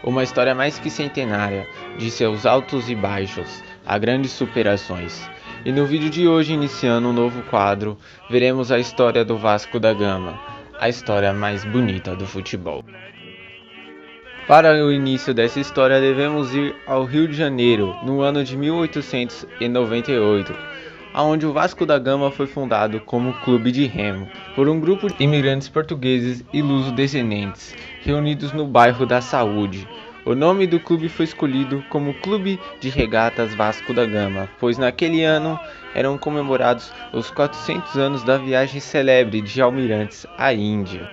uma história mais que centenária, de seus altos e baixos, a grandes superações. E no vídeo de hoje, iniciando um novo quadro, veremos a história do Vasco da Gama, a história mais bonita do futebol. Para o início dessa história, devemos ir ao Rio de Janeiro, no ano de 1898, onde o Vasco da Gama foi fundado como clube de remo, por um grupo de imigrantes portugueses e luso-descendentes, reunidos no bairro da Saúde. O nome do clube foi escolhido como Clube de Regatas Vasco da Gama, pois naquele ano eram comemorados os 400 anos da viagem célebre de Almirantes à Índia.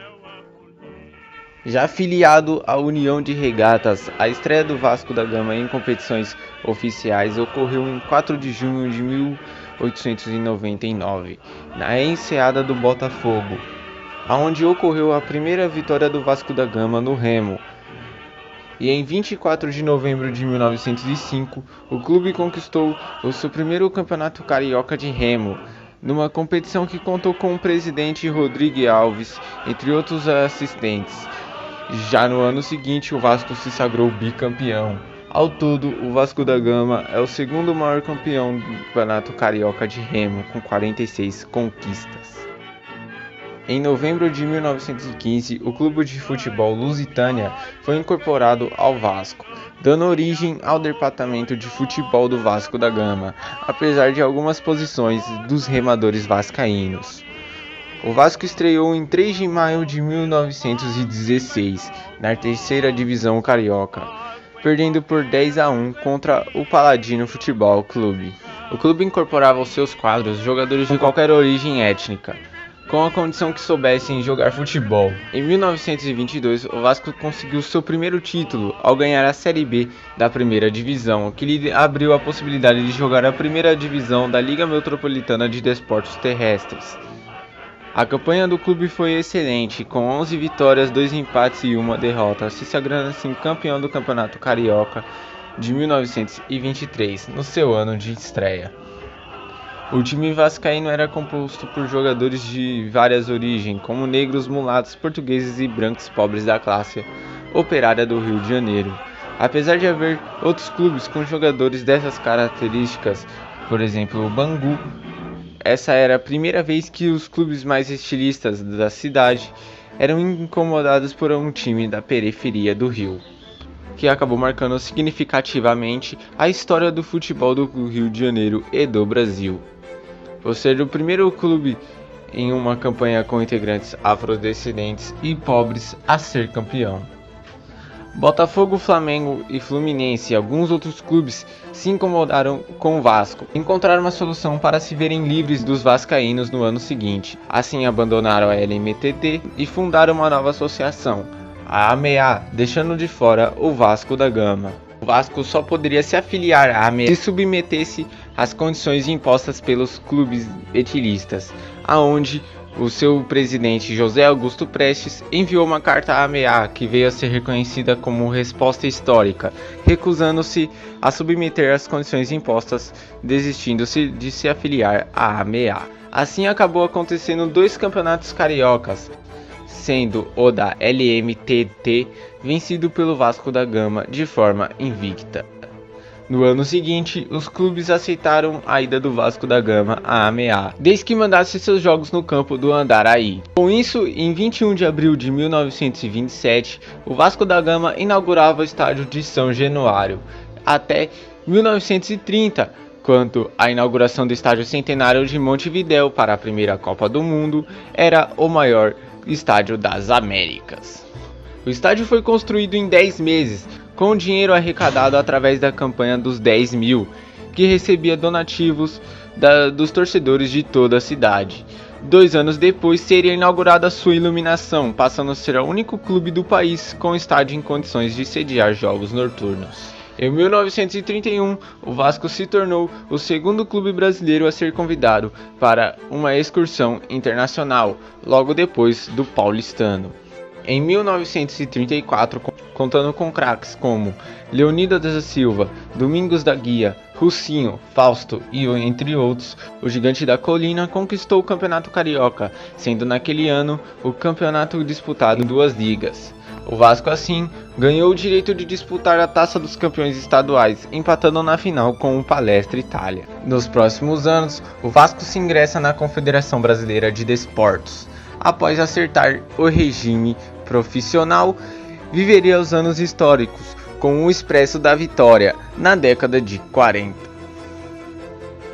Já afiliado à União de Regatas, a estreia do Vasco da Gama em competições oficiais ocorreu em 4 de junho de 1899, na enseada do Botafogo, onde ocorreu a primeira vitória do Vasco da Gama no remo. E em 24 de novembro de 1905, o clube conquistou o seu primeiro campeonato carioca de remo, numa competição que contou com o presidente Rodrigo Alves, entre outros assistentes. Já no ano seguinte, o Vasco se sagrou bicampeão. Ao todo, o Vasco da Gama é o segundo maior campeão do Campeonato Carioca de Remo, com 46 conquistas. Em novembro de 1915, o clube de futebol Lusitânia foi incorporado ao Vasco, dando origem ao departamento de futebol do Vasco da Gama, apesar de algumas posições dos remadores vascaínos. O Vasco estreou em 3 de maio de 1916, na terceira divisão carioca, perdendo por 10-1 contra o Paladino Futebol Clube. O clube incorporava aos seus quadros jogadores de qualquer origem étnica, com a condição que soubessem jogar futebol. Em 1922, o Vasco conseguiu seu primeiro título ao ganhar a Série B da primeira divisão, que lhe abriu a possibilidade de jogar a primeira divisão da Liga Metropolitana de Desportos Terrestres. A campanha do clube foi excelente, com 11 vitórias, 2 empates e 1 derrota, se sagrando assim campeão do Campeonato Carioca de 1923, no seu ano de estreia. O time vascaíno era composto por jogadores de várias origens, como negros, mulatos, portugueses e brancos pobres da classe operária do Rio de Janeiro. Apesar de haver outros clubes com jogadores dessas características, por exemplo o Bangu, essa era a primeira vez que os clubes mais estilistas da cidade eram incomodados por um time da periferia do Rio, que acabou marcando significativamente a história do futebol do Rio de Janeiro e do Brasil, por ser o primeiro clube em uma campanha com integrantes afrodescendentes e pobres a ser campeão. Botafogo, Flamengo e Fluminense e alguns outros clubes se incomodaram com o Vasco. Encontraram uma solução para se verem livres dos vascaínos no ano seguinte. Assim abandonaram a LMTT e fundaram uma nova associação, a AMEA, deixando de fora o Vasco da Gama. O Vasco só poderia se afiliar à AMEA se submetesse às condições impostas pelos clubes etilistas, aonde o seu presidente José Augusto Prestes enviou uma carta à AMEA que veio a ser reconhecida como resposta histórica, recusando-se a submeter às condições impostas, desistindo-se de se afiliar à AMEA. Assim acabou acontecendo 2 campeonatos cariocas, sendo o da LMTT vencido pelo Vasco da Gama de forma invicta. No ano seguinte, os clubes aceitaram a ida do Vasco da Gama à AMEA, desde que mandasse seus jogos no campo do Andaraí. Com isso, em 21 de abril de 1927, o Vasco da Gama inaugurava o estádio de São Januário, até 1930, quando a inauguração do estádio centenário de Montevidéu para a primeira Copa do Mundo era o maior estádio das Américas. O estádio foi construído em 10 meses, com o dinheiro arrecadado através da campanha dos 10 mil, que recebia donativos dos torcedores de toda a cidade. 2 anos depois seria inaugurada sua iluminação, passando a ser o único clube do país com estádio em condições de sediar jogos noturnos. Em 1931, o Vasco se tornou o segundo clube brasileiro a ser convidado para uma excursão internacional, logo depois do Paulistano. Em 1934, contando com craques como Leonidas da Silva, Domingos da Guia, Russinho, Fausto e entre outros. O Gigante da Colina conquistou o Campeonato Carioca, sendo naquele ano o campeonato disputado em 2 ligas. O Vasco assim ganhou o direito de disputar a Taça dos Campeões Estaduais, empatando na final com o Palestra Itália. Nos próximos anos, o Vasco se ingressa na Confederação Brasileira de Desportos. Após acertar o regime profissional, viveria os anos históricos com o Expresso da Vitória na década de 40.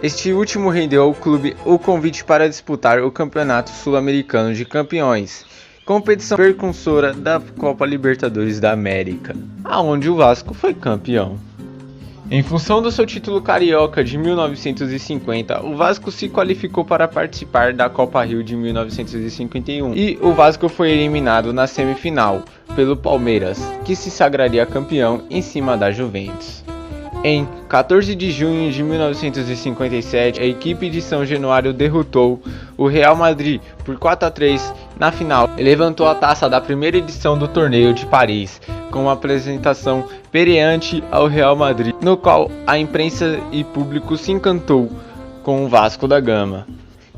Este último rendeu ao clube o convite para disputar o Campeonato Sul-Americano de Campeões, competição precursora da Copa Libertadores da América, aonde o Vasco foi campeão. Em função do seu título carioca de 1950, o Vasco se qualificou para participar da Copa Rio de 1951 e o Vasco foi eliminado na semifinal pelo Palmeiras, que se sagraria campeão em cima da Juventus. Em 14 de junho de 1957, a equipe de São Januário derrotou o Real Madrid por 4-3 na final e levantou a taça da primeira edição do torneio de Paris, com uma apresentação perante ao Real Madrid, no qual a imprensa e público se encantou com o Vasco da Gama.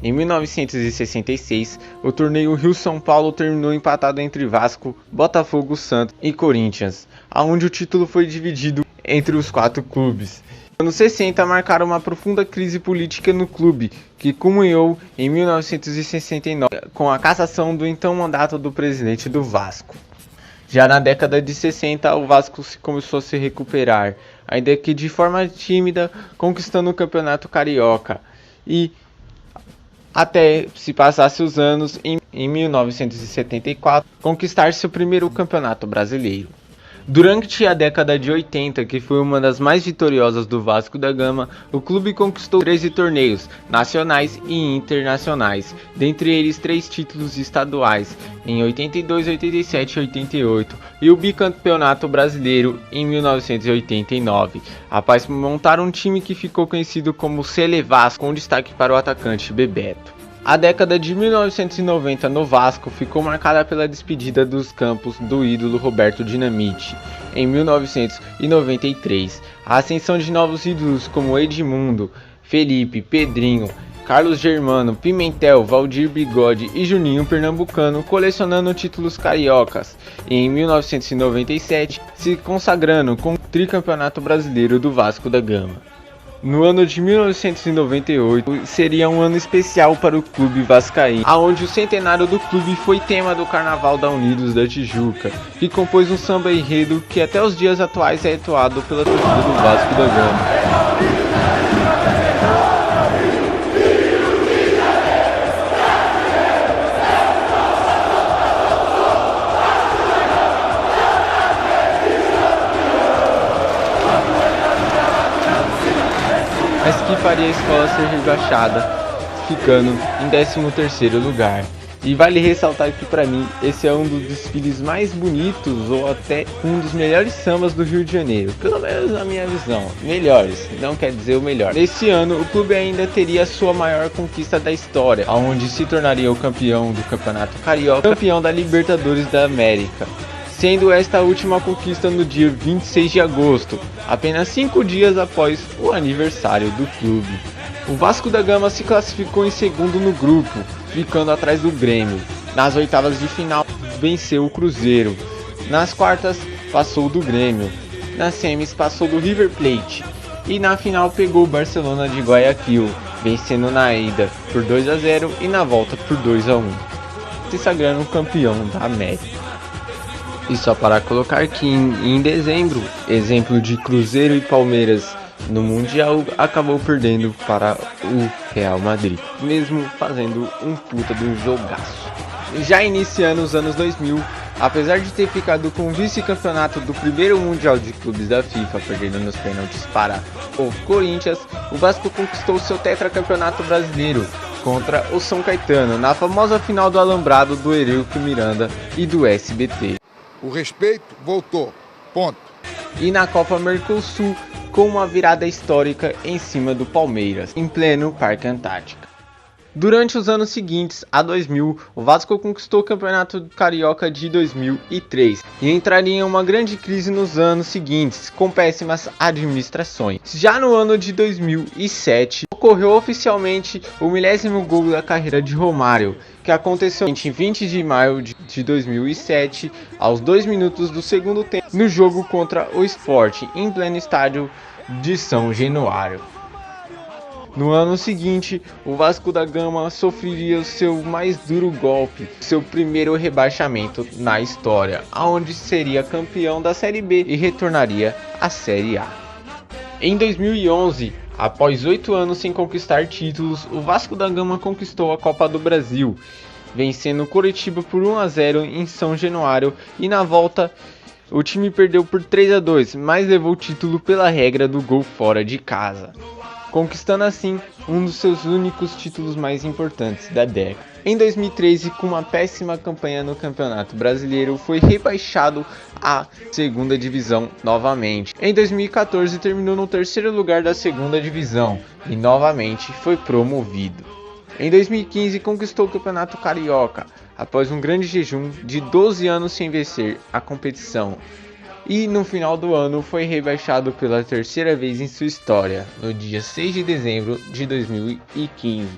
Em 1966, o torneio Rio-São Paulo terminou empatado entre Vasco, Botafogo, Santos e Corinthians, onde o título foi dividido entre os 4 clubes. Nos anos 60 marcaram uma profunda crise política no clube, que culminou em 1969 com a cassação do então mandato do presidente do Vasco. Já na década de 60, o Vasco começou a se recuperar, ainda que de forma tímida, conquistando o Campeonato Carioca. E até se passasse os anos, em 1974, conquistar seu primeiro Campeonato Brasileiro. Durante a década de 80, que foi uma das mais vitoriosas do Vasco da Gama, o clube conquistou 13 torneios nacionais e internacionais, dentre eles 3 títulos estaduais, em 82, 87 e 88, e o bicampeonato brasileiro em 1989, após montar um time que ficou conhecido como Sele Vasco, com destaque para o atacante Bebeto. A década de 1990 no Vasco ficou marcada pela despedida dos campos do ídolo Roberto Dinamite. Em 1993, a ascensão de novos ídolos como Edmundo, Felipe, Pedrinho, Carlos Germano, Pimentel, Valdir Bigode e Juninho Pernambucano, colecionando títulos cariocas. E em 1997, se consagrando com o tricampeonato brasileiro do Vasco da Gama. No ano de 1998 seria um ano especial para o clube vascaíno, onde o centenário do clube foi tema do Carnaval da Unidos da Tijuca, que compôs um samba enredo que até os dias atuais é atuado pela torcida do Vasco da Gama. Mas que faria a escola ser rebaixada, ficando em 13º lugar. E vale ressaltar que para mim esse é um dos desfiles mais bonitos ou até um dos melhores sambas do Rio de Janeiro, pelo menos na minha visão. Melhores, não quer dizer o melhor. Nesse ano o clube ainda teria sua maior conquista da história, onde se tornaria o campeão do Campeonato Carioca, campeão da Libertadores da América, sendo esta última conquista no dia 26 de agosto, apenas 5 dias após o aniversário do clube. O Vasco da Gama se classificou em segundo no grupo, ficando atrás do Grêmio. Nas oitavas de final, venceu o Cruzeiro. Nas quartas, passou do Grêmio. Nas semis, passou do River Plate. E na final, pegou o Barcelona de Guayaquil, vencendo na ida por 2-0 e na volta por 2-1, se sagrando campeão da América. E só para colocar que em dezembro, exemplo de Cruzeiro e Palmeiras no Mundial, acabou perdendo para o Real Madrid, mesmo fazendo um puta de um jogaço. Já iniciando os anos 2000, apesar de ter ficado com o vice-campeonato do primeiro Mundial de Clubes da FIFA, perdendo nos pênaltis para o Corinthians, o Vasco conquistou seu tetracampeonato brasileiro contra o São Caetano, na famosa final do Alambrado do Eurico Miranda e do SBT. O respeito voltou, ponto. E na Copa Mercosul, com uma virada histórica em cima do Palmeiras, em pleno Parque Antártica. Durante os anos seguintes a 2000, o Vasco conquistou o Campeonato Carioca de 2003 e entraria em uma grande crise nos anos seguintes, com péssimas administrações. Já no ano de 2007, ocorreu oficialmente o 10º gol da carreira de Romário, que aconteceu em 20 de maio de 2007, aos 2 minutos do segundo tempo, no jogo contra o Sport, em pleno estádio de São Januário. No ano seguinte, o Vasco da Gama sofreria o seu mais duro golpe, seu primeiro rebaixamento na história, onde seria campeão da Série B e retornaria à Série A. Em 2011, após 8 anos sem conquistar títulos, o Vasco da Gama conquistou a Copa do Brasil, vencendo o Coritiba por 1-0 em São Januário, e na volta o time perdeu por 3-2, mas levou o título pela regra do gol fora de casa, conquistando assim um dos seus únicos títulos mais importantes da década. Em 2013, com uma péssima campanha no Campeonato Brasileiro, foi rebaixado à segunda divisão novamente. Em 2014, terminou no terceiro lugar da segunda divisão e novamente foi promovido. Em 2015, conquistou o Campeonato Carioca, após um grande jejum de 12 anos sem vencer a competição. E no final do ano foi rebaixado pela terceira vez em sua história, no dia 6 de dezembro de 2015.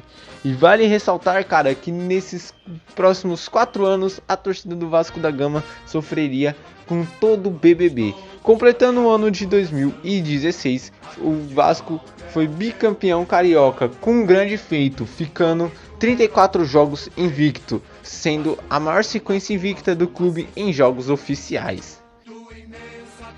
E vale ressaltar, cara, que nesses próximos 4 anos a torcida do Vasco da Gama sofreria com todo o BBB. Completando o ano de 2016, o Vasco foi bicampeão carioca com um grande feito, ficando 34 jogos invicto, sendo a maior sequência invicta do clube em jogos oficiais.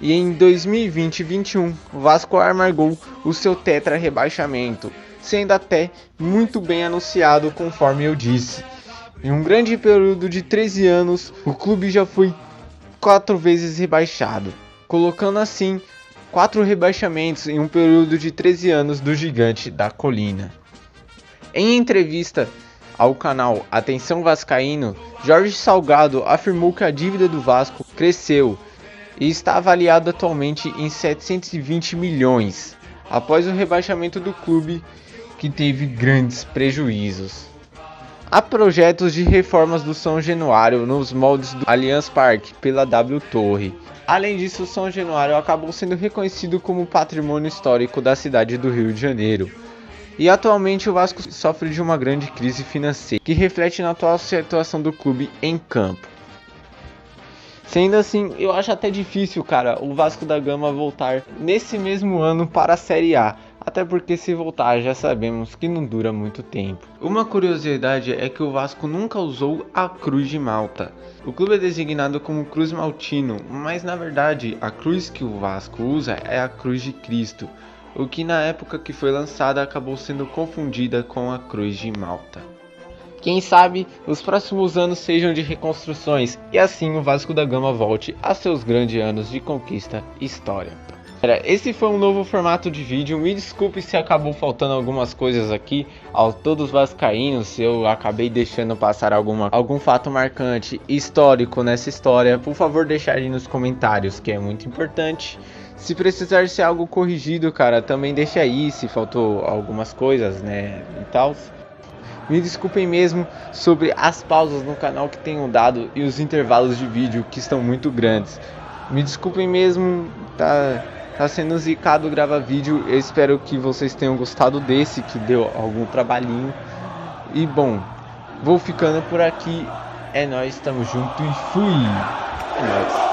E em 2020-21, o Vasco amargou o seu tetra rebaixamento, sendo até muito bem anunciado, conforme eu disse. Em um grande período de 13 anos, o clube já foi 4 vezes rebaixado, colocando assim 4 rebaixamentos em um período de 13 anos do Gigante da Colina. Em entrevista ao canal Atenção Vascaíno, Jorge Salgado afirmou que a dívida do Vasco cresceu e está avaliado atualmente em 720 milhões, após o rebaixamento do clube, que teve grandes prejuízos. Há projetos de reformas do São Januário nos moldes do Allianz Parque pela W Torre. Além disso, o São Januário acabou sendo reconhecido como patrimônio histórico da cidade do Rio de Janeiro. E atualmente o Vasco sofre de uma grande crise financeira, que reflete na atual situação do clube em campo. Sendo assim, eu acho até difícil, cara, o Vasco da Gama voltar nesse mesmo ano para a Série A. Até porque se voltar já sabemos que não dura muito tempo. Uma curiosidade é que o Vasco nunca usou a Cruz de Malta. O clube é designado como Cruz Maltino, mas na verdade a cruz que o Vasco usa é a Cruz de Cristo, o que na época que foi lançada acabou sendo confundida com a Cruz de Malta. Quem sabe os próximos anos sejam de reconstruções e assim o Vasco da Gama volte a seus grandes anos de conquista e história. Esse foi um novo formato de vídeo, me desculpe se acabou faltando algumas coisas aqui aos todos vascaínos, se eu acabei deixando passar algum fato marcante histórico nessa história, por favor deixa aí nos comentários, que é muito importante. Se precisar ser algo corrigido, cara, também deixa aí se faltou algumas coisas, né, e tal. Me desculpem mesmo sobre as pausas no canal que tenho dado e os intervalos de vídeo que estão muito grandes. Me desculpem mesmo, tá sendo zicado gravar vídeo. Eu espero que vocês tenham gostado desse, que deu algum trabalhinho. E bom, vou ficando por aqui. É nóis, tamo junto e fui! É nóis.